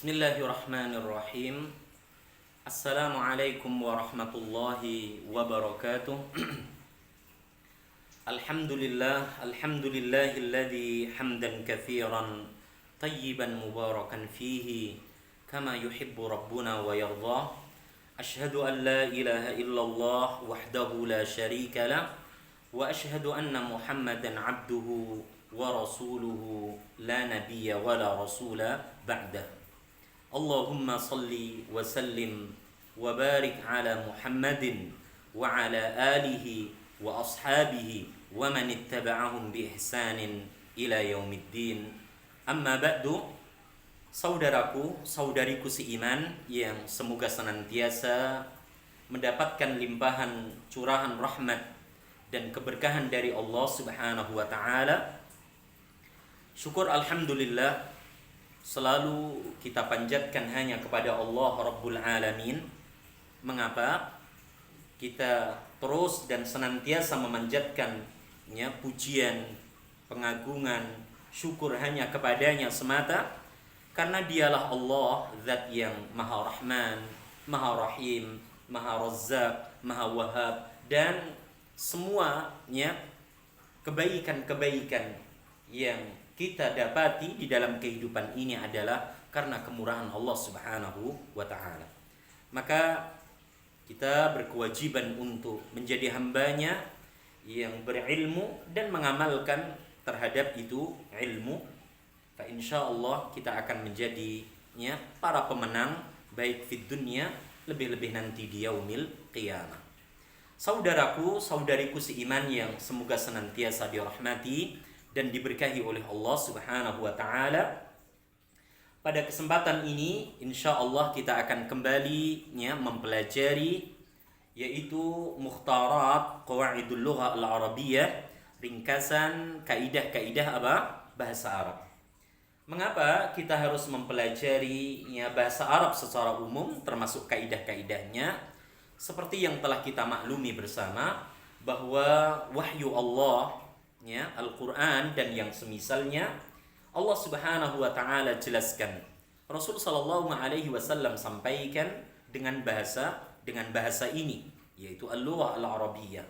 Bismillahirrahmanirrahim. Assalamualaikum warahmatullahi wabarakatuh. Alhamdulillahilladzi hamdan katsiran tayyiban mubarakan fihi kama yuhibbu rabbuna wa yardah. Ashhadu an la ilaha illallah wahdahu la syarika lah wa ashhadu anna Muhammadan abduhu wa rasuluhu la nabiyya wa la rasula ba'dah. Allahumma salli wa sallim wa barik ala Muhammadin wa ala alihi wa ashabihi wa man ittaba'ahum bi ihsanin ila yaumiddin. Amma ba'du, saudaraku, saudariku seiman yang semoga senantiasa mendapatkan limpahan curahan rahmat dan keberkahan dari Allah Subhanahu wa taala. Syukur alhamdulillah selalu kita panjatkan hanya kepada Allah Rabbul Alamin. Mengapa? Kita terus dan senantiasa memanjatkannya pujian, pengagungan, syukur hanya kepadanya semata, karena dialah Allah, zat yang maha rahman, maha rahim, maha razzaq, maha wahab, dan semuanya kebaikan-kebaikan yang kita dapati di dalam kehidupan ini adalah karena kemurahan Allah Subhanahu wa taala. Maka kita berkewajiban untuk menjadi hambanya yang berilmu dan mengamalkan terhadap itu ilmu. Fa insyaallah kita akan menjadi para pemenang baik di dunia, lebih-lebih nanti di yaumil qiyamah. Saudaraku, saudariku seiman yang semoga senantiasa dirahmati dan diberkahi oleh Allah Subhanahu wa taala. Pada kesempatan ini insyaallah kita akan kembali mempelajari yaitu Mukhtarat Qawaidul Lugha Al-Arabiyyah, ringkasan kaidah-kaidah bahasa Arab. Mengapa kita harus mempelajari bahasa Arab secara umum termasuk kaidah-kaidahnya? Seperti yang telah kita maklumi bersama bahwa wahyu Allah, Al-Quran dan yang semisalnya, Allah Subhanahu wa taala jelaskan, Rasul sallallahu alaihi wasallam sampaikan dengan bahasa ini, yaitu al-lughah al-arabiyyah.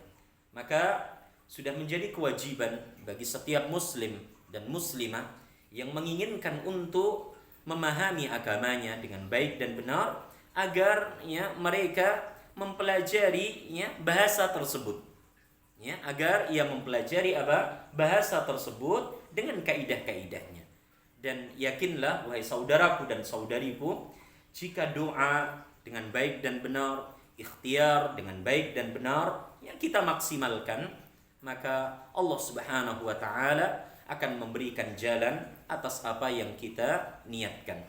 Maka sudah menjadi kewajiban bagi setiap muslim dan muslimah yang menginginkan untuk memahami agamanya dengan baik dan benar agar mereka mempelajari bahasa tersebut. Agar ia mempelajari bahasa tersebut dengan kaidah-kaidahnya. Dan yakinlah wahai saudaraku dan saudariku, jika doa dengan baik dan benar, ikhtiar dengan baik dan benar kita maksimalkan, maka Allah Subhanahu wa taala akan memberikan jalan atas apa yang kita niatkan.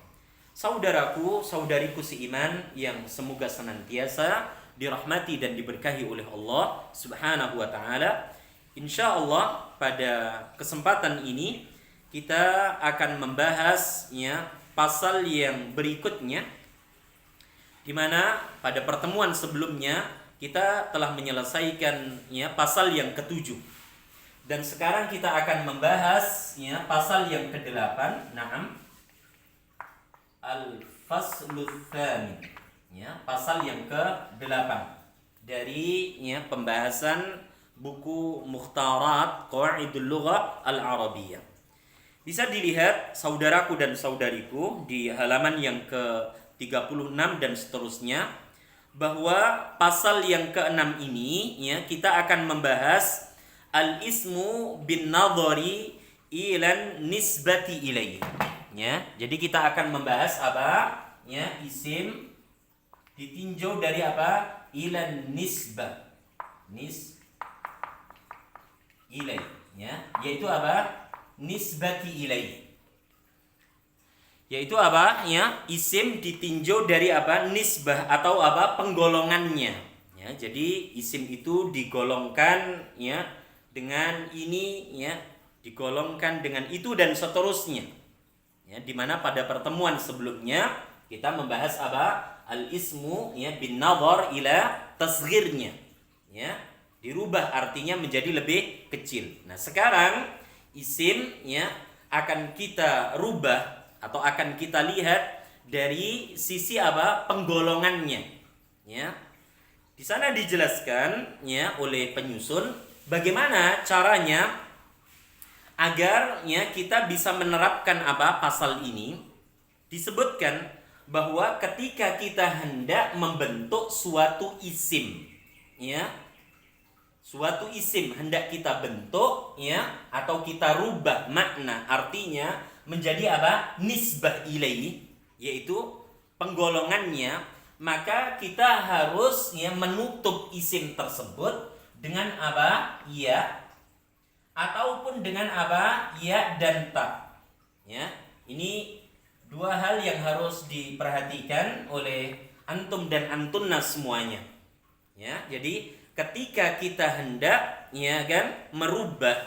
Saudaraku, saudariku seiman yang semoga senantiasa dirahmati dan diberkahi oleh Allah Subhanahu wa taala. Insyaallah pada kesempatan ini kita akan membahas pasal yang berikutnya, di mana pada pertemuan sebelumnya kita telah menyelesaikan pasal yang ke-7. Dan sekarang kita akan membahas pasal yang ke-8. Naam. Al-Faslu Tsani. Pasal yang ke-8 dari pembahasan buku Mukhtarat Qawaidul Lugha Al-Arabiyyah. Bisa dilihat saudaraku dan saudariku di halaman yang ke-36 dan seterusnya, bahwa pasal yang ke-6 ini kita akan membahas al-ismu bin nadhari ilan nisbati ilaihi. Jadi kita akan membahas isim ditinjau dari ilan nisbah, ilai, yaitu nisbati ilai, yaitu isim ditinjau dari nisbah atau penggolongannya. Jadi isim itu digolongkan dengan ini, digolongkan dengan itu dan seterusnya. Di mana pada pertemuan sebelumnya kita membahas al-ismu bin nadhar ila tasghirnya, dirubah artinya menjadi lebih kecil. Nah, sekarang isim akan kita rubah atau akan kita lihat dari sisi apa? Penggolongannya. Ya. Di sana dijelaskan ya oleh penyusun bagaimana caranya agar ya kita bisa menerapkan apa pasal ini. Disebutkan bahwa ketika kita hendak membentuk suatu isim, ya, suatu isim hendak kita bentuk, ya, atau kita rubah makna artinya menjadi apa? Nisbah ilaih, yaitu penggolongannya, maka kita harus ya menutup isim tersebut dengan apa? Ya, ataupun dengan apa? Ya dan ta. Ya, ini dua hal yang harus diperhatikan oleh antum dan antunna semuanya. Ya, jadi ketika kita hendak ya kan merubah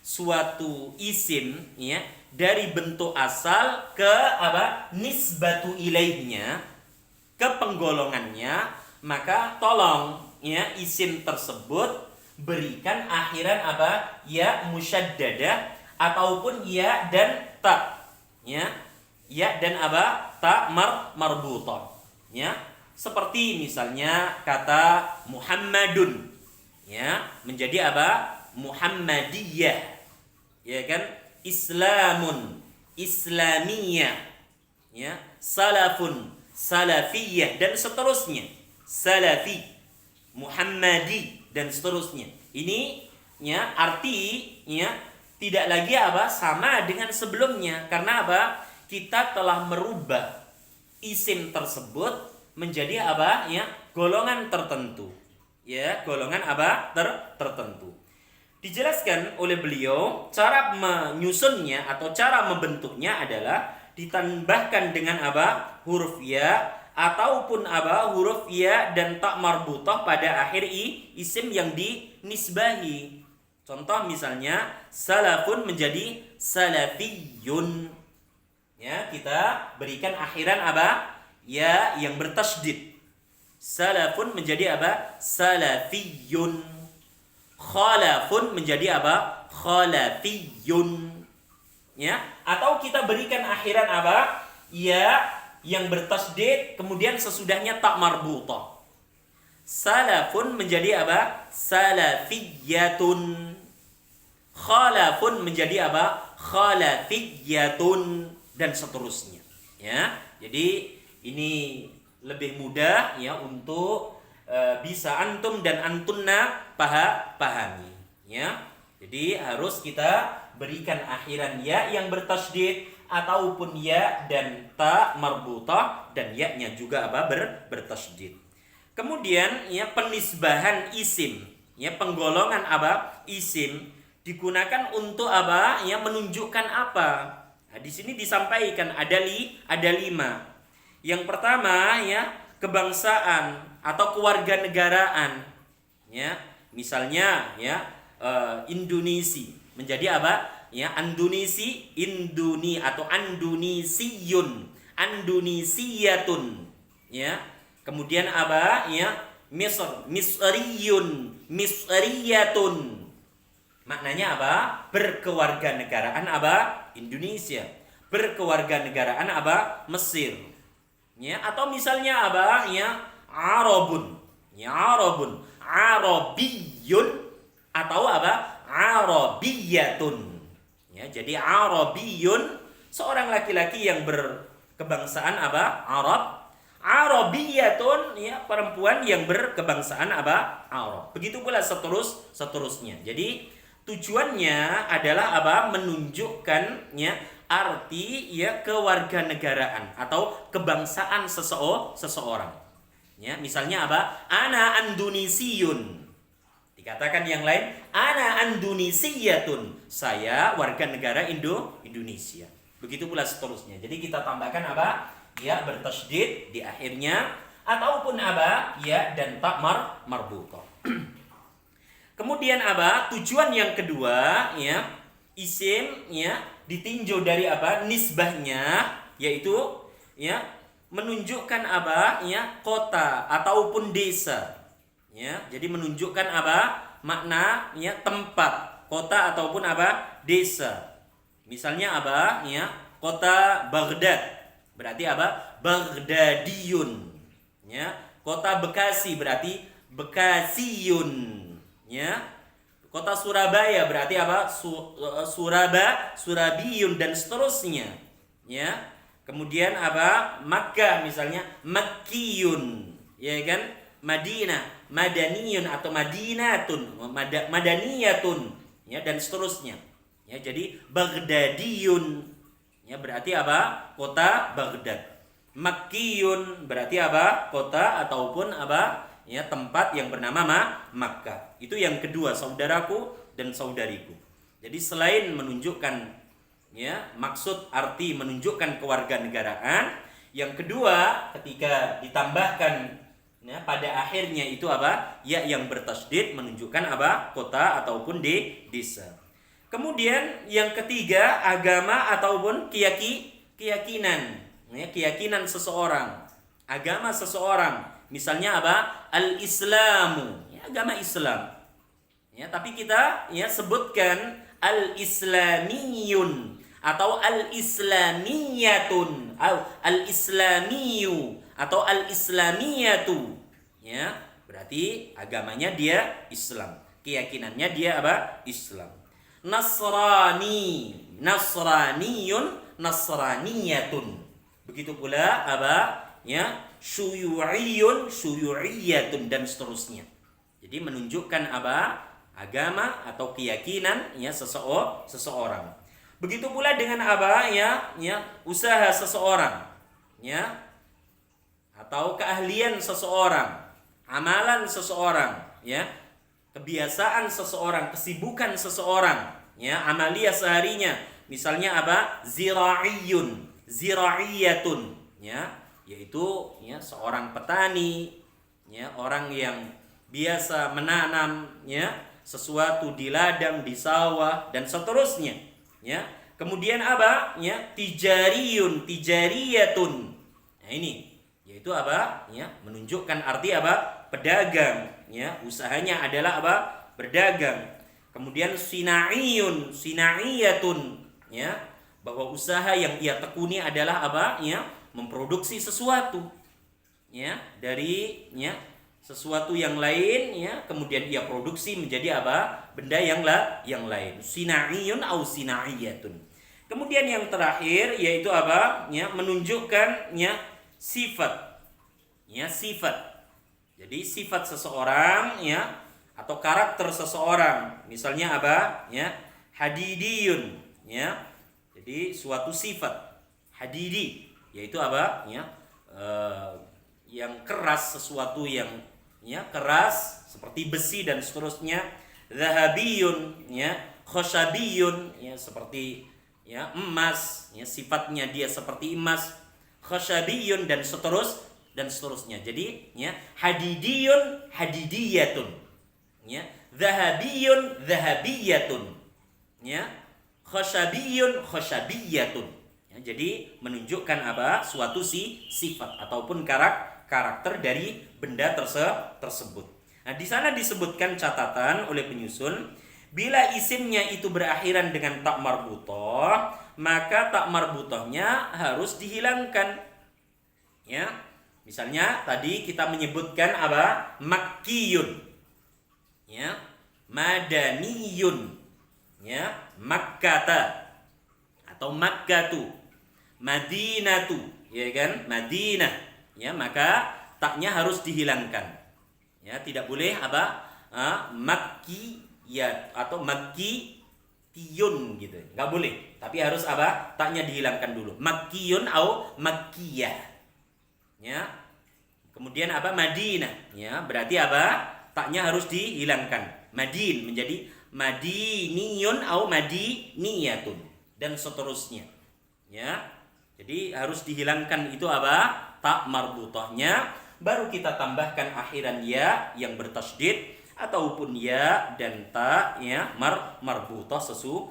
suatu isim ya dari bentuk asal ke apa? Nisbatu ilaihnya, ke penggolongannya, maka tolong ya isim tersebut berikan akhiran apa? Ya musyaddadah ataupun ya dan ta. Ya. Ya dan apa? Ta marbutah. Ya. Seperti misalnya kata Muhammadun. Ya, menjadi apa? Muhammadiyah. Ya kan? Islamun, Islamiyah. Ya, salafun, salafiyah dan seterusnya. Salafi, Muhammadi dan seterusnya. Ini ya artinya tidak lagi apa sama dengan sebelumnya karena apa? Kita telah merubah isim tersebut menjadi apa? Ya, golongan tertentu. Ya, golongan apa? Tertentu. Dijelaskan oleh beliau cara menyusunnya atau cara membentuknya adalah ditambahkan dengan apa? Huruf ya ataupun apa? Huruf ya dan ta marbutah pada akhir isim yang dinisbahi. Contoh misalnya salafun menjadi salafiyun. Ya, kita berikan akhiran apa? Ya yang bertasydid. Salafun menjadi apa? Salafiyun. Khalafun menjadi apa? Khalafiyun. Ya, atau kita berikan akhiran apa? Ya yang bertasydid kemudian sesudahnya tak marbutah. Salafun menjadi apa? Salafiyatun. Khalafun menjadi apa? Khalafiyatun dan seterusnya. Ya. Jadi ini lebih mudah ya untuk bisa antum dan antunna pahami. Ya. Jadi harus kita berikan akhiran ya yang bertasydid ataupun ya dan ta marbutah dan ya-nya juga apa? Bertasydid. Kemudian ya penisbahan isim, ya penggolongan apa? Isim digunakan untuk apa? Ya menunjukkan apa? Nah, di sini disampaikan ada 5. Yang pertama ya kebangsaan atau kewarganegaraan. Ya, misalnya ya Indonesia menjadi apa? Ya Indonesi, Induni atau Andonisiyun, Andonisiyatun. Ya. Kemudian apa? Ya Misr, Misriyun, Misriyatun. Maknanya apa? Berkewarganegaraan apa? Indonesia. Berkewarganegaraan apa? Mesir. Ya, atau misalnya apa? Ya, Arabun. Ya, Arabun. Arabiyun atau apa? Arabiyatun. Ya, jadi Arabiyun seorang laki-laki yang berkebangsaan apa? Arab. Arabiyatun ya perempuan yang berkebangsaan apa? Arab. Begitu pula seterusnya. Jadi tujuannya adalah apa? Menunjukkan ya arti ya kewarganegaraan atau kebangsaan seseorang. Ya, misalnya apa? Ana Andonisiyun. Dikatakan yang lain, ana Andonisiyatun. Saya warga negara Indonesia. Begitu pula seterusnya. Jadi kita tambahkan apa? Ya bertasydid di akhirnya ataupun apa? Ya dan ta marbutah. Kemudian apa? Tujuan yang kedua ya isim ya ditinjau dari apa? Nisbahnya yaitu ya menunjukkan apa? Ya kota ataupun desa. Ya, jadi menunjukkan apa? Makna ya tempat, kota ataupun apa? Desa. Misalnya apa? Ya, kota Baghdad. berarti apa? Baghdadiyun. Ya, kota Bekasi berarti Bekasiyun. Ya. Kota Surabaya berarti apa? Surabiyun dan seterusnya. Ya. Kemudian apa? Makkah misalnya Makkiyun. Ya kan? Madinah, Madaniyun atau Madinatun, Madaniyatun, ya dan seterusnya. Ya, jadi Baghdadiyun. Ya, berarti apa? Kota Baghdad. Makkiyun berarti apa? Kota ataupun apa? Ya, tempat yang bernama Makkah. Itu yang kedua, saudaraku dan saudariku. Jadi selain menunjukkan ya, maksud arti menunjukkan kewarganegaraan, yang kedua ketika ditambahkan ya, pada akhirnya itu apa? Ya yang bertasydid menunjukkan apa? Kota ataupun desa. Kemudian yang ketiga, agama ataupun keyakinan. Ya, keyakinan seseorang, agama seseorang. Misalnya apa? Al-Islamu, ya, agama Islam. Ya, tapi kita ya sebutkan al-islamiyun atau al-islamiyatun atau al-islamiyu atau al-islamiyatu. Ya, berarti agamanya dia Islam, keyakinannya dia apa? Islam. Nasrani, nasraniyun, nasraniyatun. Begitu pula apa? Ya, syuyu'iyun, syuyu'iyatun dan seterusnya. Jadi menunjukkan apa? Agama atau keyakinan ya seseorang. Begitu pula dengan apa? Ya, usaha seseorang. Ya, atau keahlian seseorang, amalan seseorang, ya, kebiasaan seseorang, kesibukan seseorang, ya, amalia seharinya. Misalnya apa? Zira'iyun, zira'iyatun, ya, yaitu ya seorang petani, ya, orang yang biasa menanam ya sesuatu di ladang, di sawah dan seterusnya, ya. Kemudian apa? Ya, tijariyun, tijariyatun. Nah, ini yaitu apa? Ya, menunjukkan arti apa? Pedagang, ya, usahanya adalah apa? Berdagang. Kemudian sinaiyun, sinaiyatun, ya, bahwa usaha yang ia tekuni adalah apa? Ya, memproduksi sesuatu, ya, dari ya sesuatu yang lain, ya, kemudian ia produksi menjadi apa? Benda yang lain. Sinaiyun au sinaiyatun. Kemudian yang terakhir yaitu apa? Ya, menunjukkan ya sifat. Ya, sifat. Jadi sifat seseorang ya atau karakter seseorang. Misalnya apa? Ya, hadidiyun, ya. Jadi suatu sifat. Hadidi yaitu apa? Ya, yang keras, sesuatu yang ya keras seperti besi dan seterusnya. Zahabiyun, ya, khoshabiyun, ya, seperti ya emas, ya, sifatnya dia seperti emas. Khoshabiyun dan seterusnya. Jadi ya hadidiyun, hadidiyatun, ya, zahabiyun, zahabiyatun, ya, khoshabiyun, khoshabiyatun. Ya, jadi menunjukkan apa? Suatu sifat ataupun karakter dari benda tersebut. Nah, di sana disebutkan catatan oleh penyusun, bila isimnya itu berakhiran dengan tak marbutoh, maka tak marbutohnya harus dihilangkan. Ya, misalnya tadi kita menyebutkan apa? Makkiyun, ya, madaniyun, ya, Makkata atau Makkatu, Madinatu, ya kan? Madinah, ya, maka taknya harus dihilangkan. Ya, tidak boleh apa? Makkiyat atau Makkiyun gitu. Enggak boleh. Tapi harus apa? Taknya dihilangkan dulu. Makkiyun atau Makkiyah. Ya. Kemudian apa? Madinah, ya, berarti apa? Taknya harus dihilangkan. Madin menjadi Madiniyun atau Madiniyatun dan seterusnya. Ya. Jadi harus dihilangkan itu apa? Tak marbutohnya, baru kita tambahkan akhiran ya yang bertasydid ataupun ya dan ta ya marbutoh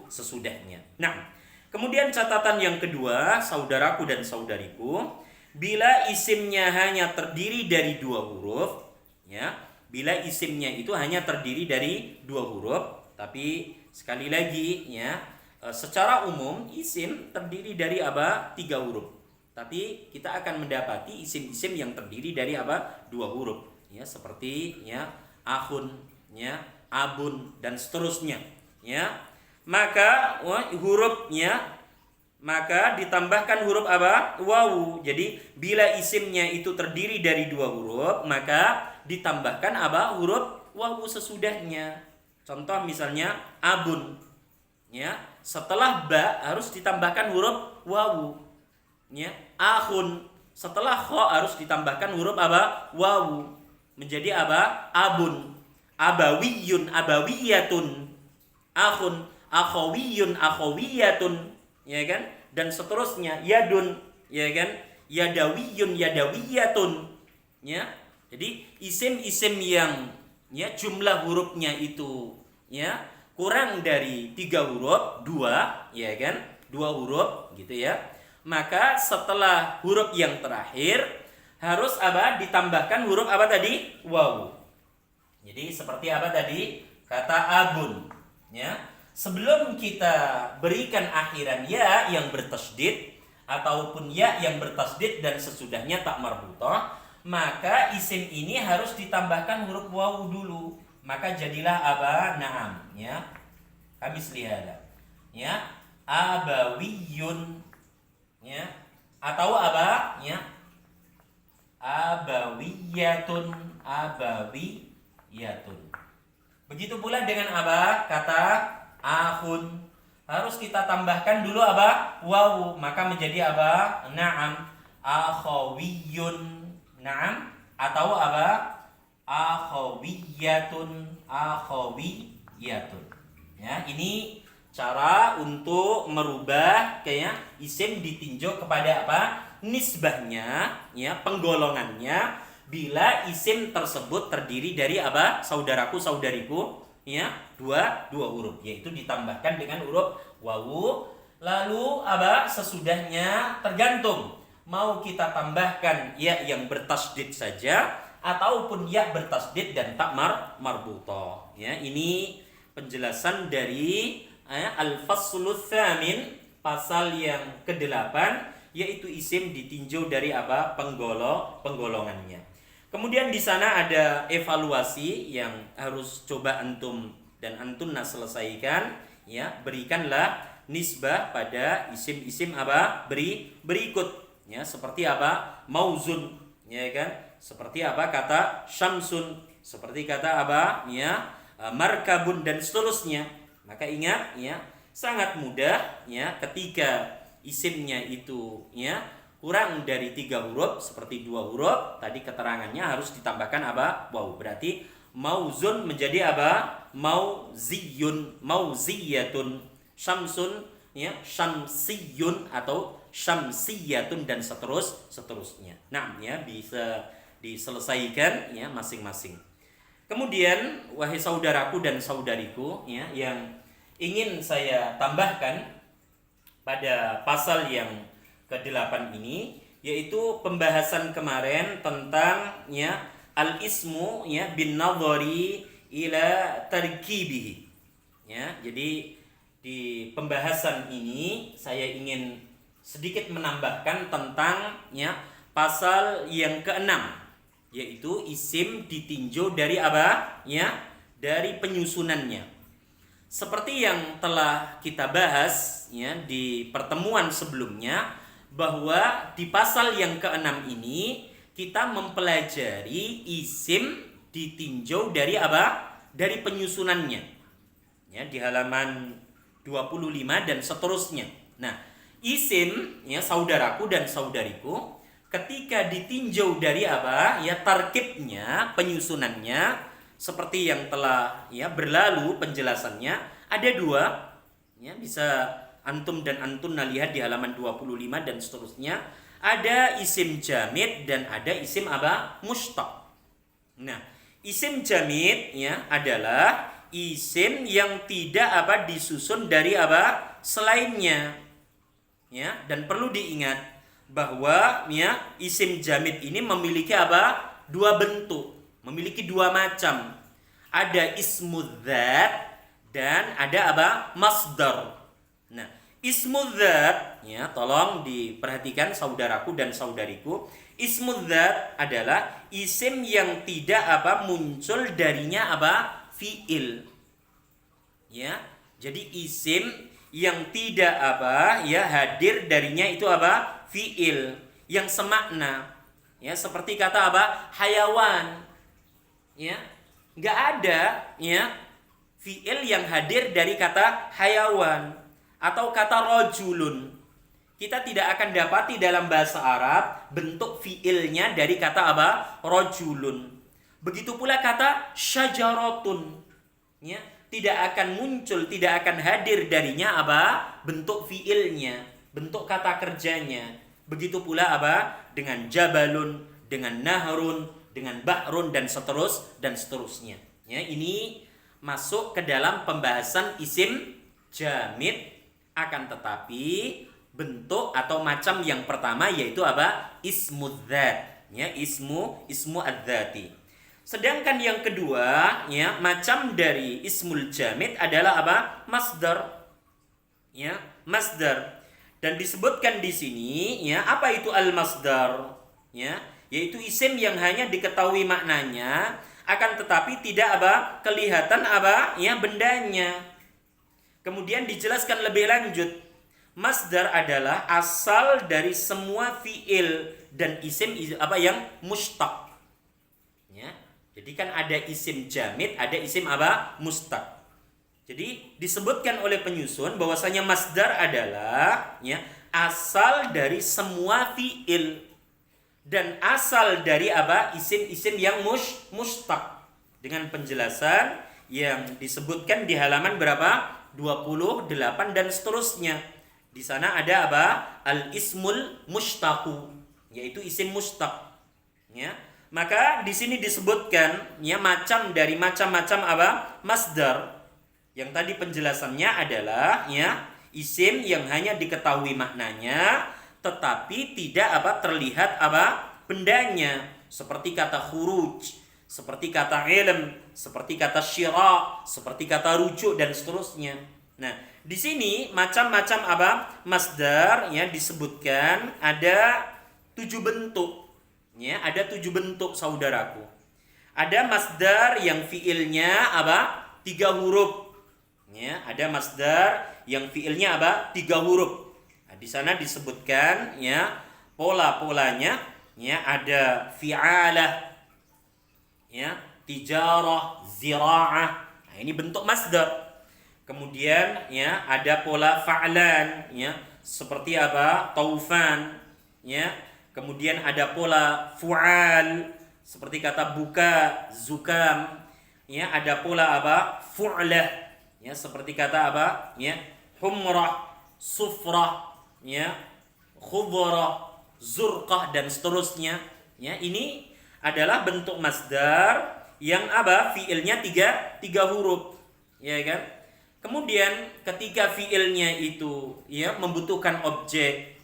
sesudahnya. Nah, kemudian catatan yang kedua, saudaraku dan saudariku, bila isimnya hanya terdiri dari 2 huruf, ya, bila isimnya itu hanya terdiri dari 2 huruf, tapi sekali lagi ya, secara umum isim terdiri dari apa? 3 huruf. Tapi kita akan mendapati isim-isim yang terdiri dari apa? Dua huruf. Ya, seperti ya akhun, ya abun dan seterusnya. Ya, maka hurufnya maka ditambahkan huruf apa? Wawu. Jadi bila isimnya itu terdiri dari dua huruf, maka ditambahkan apa? Huruf wawu sesudahnya. Contoh misalnya abun. Ya, setelah ba harus ditambahkan huruf wawu. Ya, akhun setelah kho harus ditambahkan huruf apa? Wawu. Menjadi apa? Abun. Abawiyun, abawiyatun. Akhun, akhawiyun, akhawiyatun. Ya kan? Dan seterusnya, yadun, ya kan? Yadawiyun, yadawiyatun. Ya. Jadi isim-isim yang ya jumlah hurufnya itu ya kurang dari 3 huruf, 2, ya kan? 2 huruf gitu ya. Maka setelah huruf yang terakhir harus apa? Ditambahkan huruf apa tadi? Wawu. Jadi seperti apa tadi? Kata abun, ya. Sebelum kita berikan akhiran ya yang bertasydid ataupun ya yang bertasydid dan sesudahnya tak marbutah, maka isim ini harus ditambahkan huruf wawu dulu. Maka jadilah apa? Naam, ya. Kami lihat. Ya. Abawiyun, ya, atau apa, ya, abawiyatun, abawiyatun. Begitu pula dengan apa? Kata akhun harus kita tambahkan dulu apa? Wawu, maka menjadi apa? Naam, akhawiyun, naam, atau apa? Akhawiyatun, akhawiyatun. Ya, ini cara untuk merubah kayak isim ditinjau kepada apa? Nisbahnya, ya, penggolongannya bila isim tersebut terdiri dari apa? Saudaraku, saudariku, ya, dua huruf, yaitu ditambahkan dengan huruf wawu. Lalu apa? Sesudahnya tergantung mau kita tambahkan ya yang bertasydid saja ataupun ya bertasydid dan tak marbutah. Ya, ini penjelasan dari Al-Faslul Tsamin, pasal yang ke-8, yaitu isim ditinjau dari apa? Penggolongannya. Kemudian di sana ada evaluasi yang harus coba antum dan antunna selesaikan, ya. Berikanlah nisbah pada isim-isim apa? Berikut, ya, seperti apa? Mauzun, ya kan? Seperti apa? Kata syamsun, seperti kata apa? Ya, markabun dan seterusnya. Maka ingat, ya, sangat mudah, ya, ketika isimnya itu ya kurang dari 3 huruf seperti 2 huruf tadi keterangannya harus ditambahkan apa? Wawu. Berarti mauzun menjadi apa? Mauziyun, mauziyatun, syamsun, ya, syamsiyun atau syamsiyatun dan seterusnya. Nah, ya, bisa diselesaikan ya masing-masing. Kemudian wahai saudaraku dan saudariku, ya, yang ingin saya tambahkan pada pasal yang ke-8 ini yaitu pembahasan kemarin tentang ya al-ismu ya bin nadhari ila tarkibihi. Ya, jadi di pembahasan ini saya ingin sedikit menambahkan tentang ya pasal yang ke-6, yaitu isim ditinjau dari apa? Ya, dari penyusunannya. Seperti yang telah kita bahas ya di pertemuan sebelumnya, bahwa di pasal yang ke-6 ini kita mempelajari isim ditinjau dari apa? Dari penyusunannya. Ya, di halaman 25 dan seterusnya. Nah, isim ya saudaraku dan saudariku ketika ditinjau dari apa? Ya tarkibnya, penyusunannya, seperti yang telah ya berlalu penjelasannya, ada 2. Ya, bisa antum dan antuna lihat di halaman 25 dan seterusnya. Ada isim jamid dan ada isim apa? Mushtaq. Nah, isim jamid ya adalah isim yang tidak apa disusun dari apa? Selainnya. Ya, dan perlu diingat bahwa ya isim jamid ini memiliki apa? 2 bentuk, memiliki 2 macam. Ada ismu dzat dan ada apa? Masdar. Nah, Ismudzat, ya, tolong diperhatikan saudaraku dan saudariku. Ismudzat adalah isim yang tidak muncul darinya fiil. Ya. Jadi isim yang tidak hadir darinya itu fiil yang semakna. Ya, seperti kata hayawan. Ya. Enggak ada fiil yang hadir dari kata hayawan atau kata rojulun. Kita tidak akan dapati dalam bahasa Arab bentuk fiilnya dari kata rojulun. Begitu pula kata syajarotun. Ya, tidak akan muncul, tidak akan hadir darinya bentuk fiilnya, bentuk kata kerjanya. Begitu pula dengan jabalun, dengan nahrun, dengan bahrun dan seterusnya. Ya, ini masuk ke dalam pembahasan isim jamid. Akan tetapi bentuk atau macam yang pertama yaitu ismudzat, ya, ismu adzati. Sedangkan yang kedua, ya, macam dari ismul jamid adalah masdar. Ya, masdar. Dan disebutkan di sini, ya, apa itu al-masdar? Ya, yaitu isim yang hanya diketahui maknanya akan tetapi tidak kelihatan bendanya. Kemudian dijelaskan lebih lanjut, masdar adalah asal dari semua fiil dan isim yang mustaq. Ya. Jadi kan ada isim jamid, ada isim mustaq. Jadi disebutkan oleh penyusun bahwasanya masdar adalah asal dari semua fiil dan asal dari isim-isim yang mustaq. Dengan penjelasan yang disebutkan di halaman berapa? 28 dan seterusnya. Di sana ada al-ismul mustaqu, yaitu isim mustaq. Ya. Maka di sini disebutkan macam dari macam-macam masdar. Yang tadi penjelasannya adalah isim yang hanya diketahui maknanya tetapi tidak terlihat bendanya, seperti kata khuruj, seperti kata ilm, seperti kata syira, seperti kata rujuk dan seterusnya. Nah, di sini macam-macam masdar disebutkan ada 7 bentuk. Ya, ada 7 bentuk saudaraku. Ada masdar yang fiilnya 3 huruf. Ya, ada masdar yang fiilnya 3 huruf. Nah, di sana disebutkan pola-polanya ada fi'alah, tijarah, zira'ah. Nah, ini bentuk masdar. Kemudian ada pola fa'lan, seperti taufan, Kemudian ada pola fu'al, seperti kata buka, zukam, ada pola fu'lah, seperti kata humrah, sufrah, khudrah, zurqah dan seterusnya. Ini adalah bentuk masdar yang fiilnya tiga huruf, ya kan? Kemudian ketika fiilnya itu membutuhkan objek,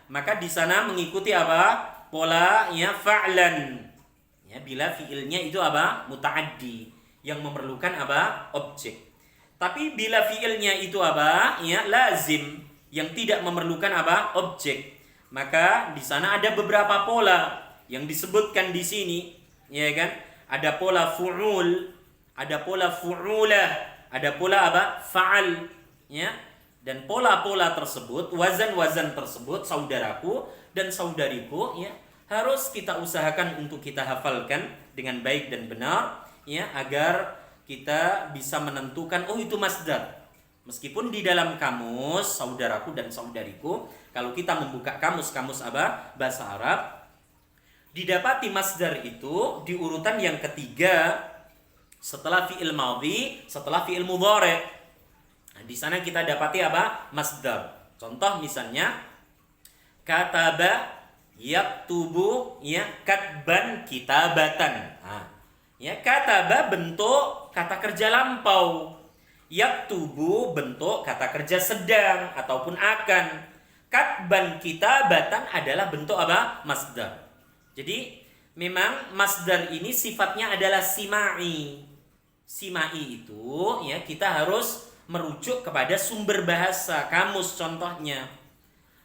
maka di sana mengikuti pola fa'lan. Bila fiilnya itu muta'addi yang memerlukan objek. Tapi bila fiilnya itu lazim yang tidak memerlukan objek, maka di sana ada beberapa pola yang disebutkan di sini, ya kan? Ada pola fu'ul, ada pola fu'ulah, ada pola fa'al, Dan pola-pola tersebut, wazan-wazan tersebut, saudaraku dan saudariku, harus kita usahakan untuk kita hafalkan dengan baik dan benar, agar kita bisa menentukan itu masdar. Meskipun di dalam kamus, saudaraku dan saudariku, kalau kita membuka kamus-kamus bahasa Arab, didapati masdar itu di urutan yang ketiga setelah fi'il madhi, setelah fi'il mudhari'. Nah, di sana kita dapati masdar. Contoh misalnya kataba yaktubu katban kitabatan. Nah, kataba bentuk kata kerja lampau. Yaktubu bentuk kata kerja sedang ataupun akan. Katban kitabatan adalah bentuk masdar. Jadi memang masdar ini sifatnya adalah simai. Simai itu kita harus merujuk kepada sumber bahasa, kamus contohnya.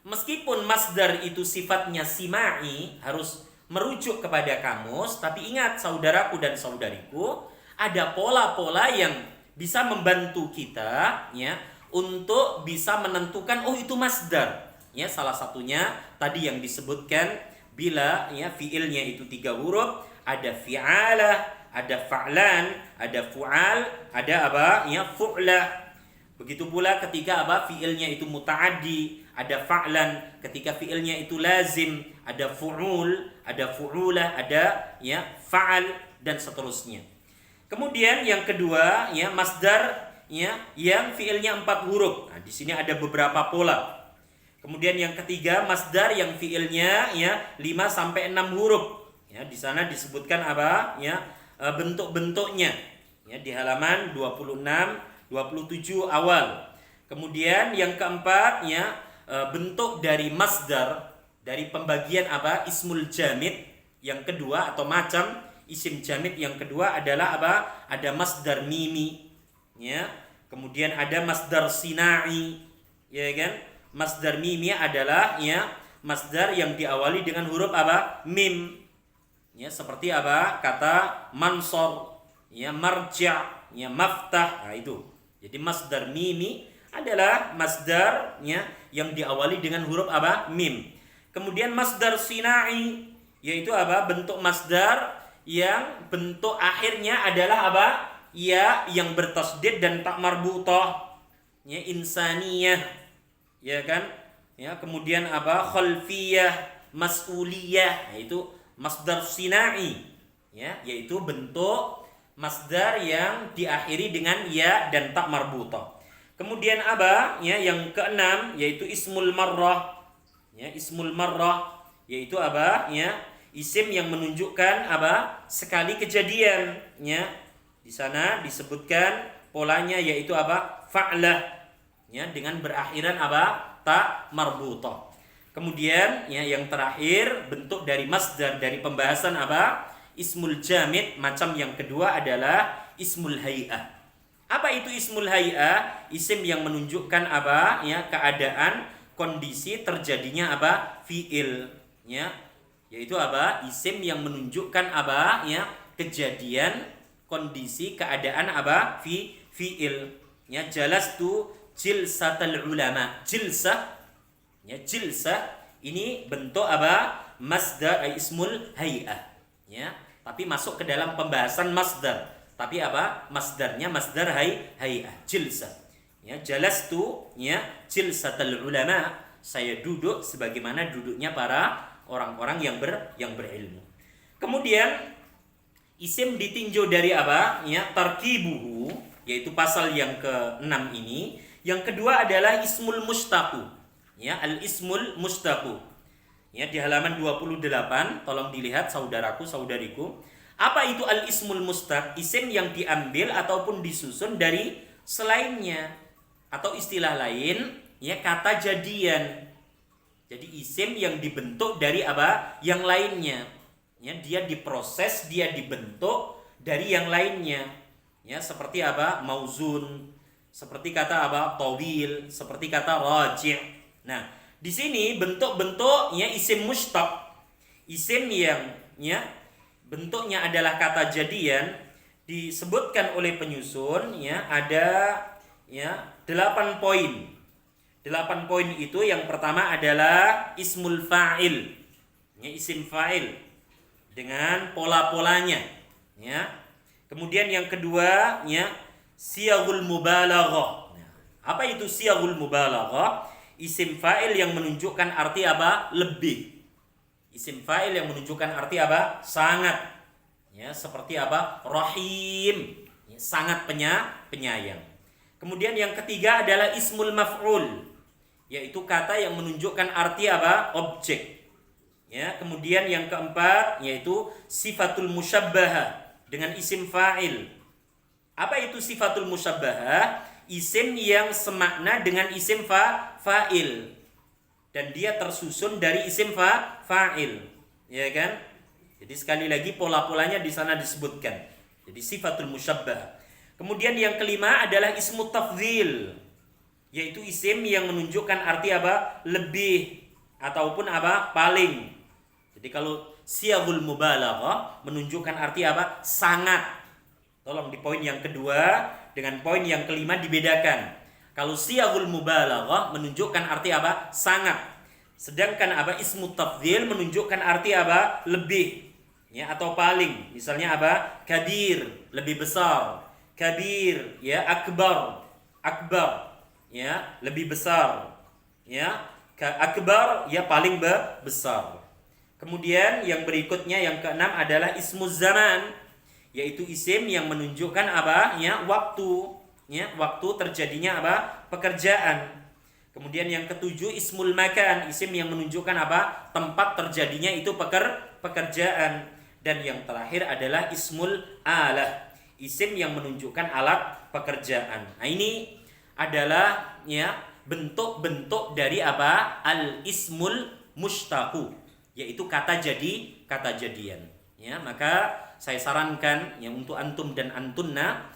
Meskipun masdar itu sifatnya simai, harus merujuk kepada kamus, tapi ingat saudaraku dan saudariku, ada pola-pola yang bisa membantu kita ya untuk bisa menentukan oh itu masdar. Ya, salah satunya tadi yang disebutkan bila ya fiilnya itu 3 huruf, ada fi'alah, ada fa'lan, ada fu'al, ada apa? Ya fu'lah. Begitu pula ketika apa fiilnya itu muta'addi, ada fa'lan, ketika fiilnya itu lazim, ada fu'ul, ada fu'ulah, ada ya fa'al dan seterusnya. Kemudian yang kedua ya masdar ya yang fiilnya 4 huruf. Nah, di sini ada beberapa pola. Kemudian yang ketiga masdar yang fiilnya ya 5 sampai 6 huruf. Ya, di sana disebutkan apa? Ya, bentuk-bentuknya. Ya, di halaman 26 27 awal. Kemudian yang keempat ya bentuk dari masdar, dari pembagian apa? Ismul jamid. Yang kedua atau macam isim jamid yang kedua adalah apa? Ada masdar mimi ya. Kemudian ada masdar sinai ya kan? Masdar mimi adalah ya masdar yang diawali dengan huruf apa? Mim. Ya, seperti apa? Kata mansor, ya marja', ya maftah. Nah, itu. Jadi masdar mimi adalah masdarnya yang diawali dengan huruf apa? Mim. Kemudian masdar sinai yaitu apa? Bentuk masdar yang bentuk akhirnya adalah apa? Ya yang bertasdid dan tak marbutah. Ya insaniyah. Ya kan? Ya, kemudian apa? Khalfiyah, mas'uliyah. Yaitu masdar sinai. Ya, yaitu bentuk masdar yang diakhiri dengan ya dan tak marbutah. Kemudian apa? Ya, yang keenam yaitu ismul marrah. Ya, ismul marrah yaitu apa? Ya, isim yang menunjukkan apa? Sekali kejadian. Ya. Di sana disebutkan polanya yaitu apa? Fa'lah. Ya, dengan berakhiran apa? Tak marbutah. Kemudian ya yang terakhir bentuk dari masdar dari pembahasan apa? Ismul jamid macam yang kedua adalah ismul hay'ah. Apa itu ismul hay'ah? Isim yang menunjukkan apa? Ya, keadaan, kondisi terjadinya apa? Fi'il, ya. Yaitu apa? Isim yang menunjukkan apa? Ya, kejadian, kondisi, keadaan apa? Fi'il. Ya, jalastu jilsatal ulama. Jilsah, ya, jilsah ini bentuk apa? Masdar ismul hay'ah. Ya, tapi masuk ke dalam pembahasan masdar. Tapi apa? Masdarnya masdar hay'ah, jilsah. Ya, jalastu ya jilsatal ulama. Saya duduk sebagaimana duduknya para orang-orang yang berilmu. Kemudian isim ditinjau dari apa? Ya, tarkibuhu, yaitu pasal yang ke-6 ini. Yang kedua adalah ismul mustaqu. Ya, al-ismul mustaqu. Ya, di halaman 28, tolong dilihat saudaraku, saudariku. Apa itu al-ismul mustaq? Isim yang diambil ataupun disusun dari selainnya. Atau istilah lain, ya kata jadian. Jadi isim yang dibentuk dari apa? Yang lainnya. Ya, dia diproses, dia dibentuk dari yang lainnya. Ya, seperti apa? Mauzun. Seperti kata apa? Tawil. Seperti kata raji'. Nah, di sini bentuk-bentuknya isim mustaq, isim yang ya bentuknya adalah kata jadian, disebutkan oleh penyusun ya ada ya 8 poin. 8 poin itu yang pertama adalah ismul fa'il. Ya, isim fa'il dengan pola-polanya ya. Kemudian yang kedua ya siyaghul mubalaghah. Nah, apa itu siyaghul mubalaghah? Isim fa'il yang menunjukkan arti apa? Lebih. Isim fa'il yang menunjukkan arti apa? Sangat. Ya, seperti apa? Rahim. Ya, sangat penyayang. Kemudian yang ketiga adalah ismul maf'ul, yaitu kata yang menunjukkan arti apa? Objek. Ya, kemudian yang keempat yaitu sifatul musyabbahah dengan isim fa'il. Apa itu sifatul musyabbahah? Isim yang semakna dengan isim fa'il dan dia tersusun dari isim fa'il, ya kan? Jadi sekali lagi pola-polanya di sana disebutkan. Jadi sifatul musyabbah. Kemudian yang kelima adalah ismu tafdhil, yaitu isim yang menunjukkan arti apa? Lebih ataupun apa? Paling. Jadi kalau siyaghul mubalaghah menunjukkan arti apa? Sangat. Tolong di poin yang kedua dengan poin yang kelima dibedakan. Kalau siyaghul mubalaghah menunjukkan arti apa? Sangat. Sedangkan apa? Ismu tafdhil menunjukkan arti apa? Lebih, ya, atau paling. Misalnya apa? Kabir, lebih besar. Kabir, ya, akbar, akbar, ya, lebih besar, ya, akbar, ya, paling besar. Kemudian yang berikutnya yang keenam adalah ismu zaman, yaitu isim yang menunjukkan apa? Ya, waktu, ya, waktu terjadinya apa? Pekerjaan. Kemudian yang ketujuh ismul makan, isim yang menunjukkan apa? Tempat terjadinya itu pekerjaan. Dan yang terakhir adalah ismul alah, isim yang menunjukkan alat pekerjaan. Nah, ini adalah, ya, bentuk-bentuk dari apa? Al ismul mushtaqu, yaitu kata jadi, kata jadian. Ya, maka saya sarankan yang untuk antum dan antunna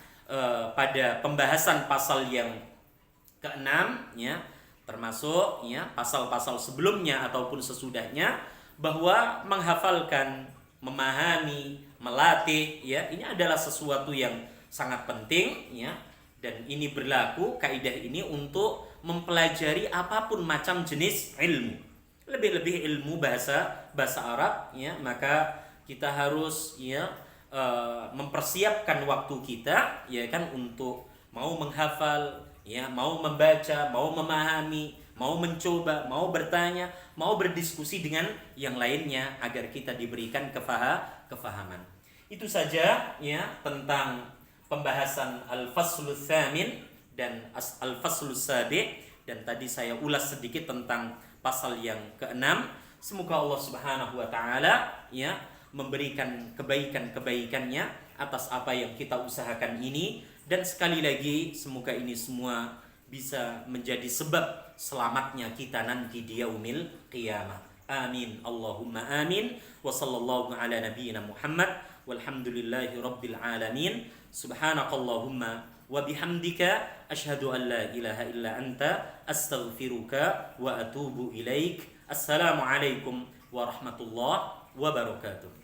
pada pembahasan pasal yang keenam, ya, termasuk, ya, pasal-pasal sebelumnya ataupun sesudahnya, bahwa menghafalkan, memahami, melatih, ya, ini adalah sesuatu yang sangat penting, ya, dan ini berlaku kaidah ini untuk mempelajari apapun macam jenis ilmu, lebih-lebih ilmu bahasa Arab, ya, maka kita harus, ya, mempersiapkan waktu kita, ya kan, untuk mau menghafal, ya, mau membaca, mau memahami, mau mencoba, mau bertanya, mau berdiskusi dengan yang lainnya agar kita diberikan kefahaman. Itu saja, ya, tentang pembahasan al-faslus tsamin dan al-faslus sabi', dan tadi saya ulas sedikit tentang pasal yang keenam. Semoga Allah Subhanahu wa taala, ya, memberikan kebaikan-kebaikannya atas apa yang kita usahakan ini, dan sekali lagi semoga ini semua bisa menjadi sebab selamatnya kita nanti di yaumil qiyamah. Amin Allahumma amin. Wa sallallahu ala nabiyyina Muhammad walhamdulillahi rabbil alamin. Subhanakallahumma wa bihamdika asyhadu an la ilaha illa anta astaghfiruka wa atubu ilaik. Assalamualaikum warahmatullahi wabarakatuh.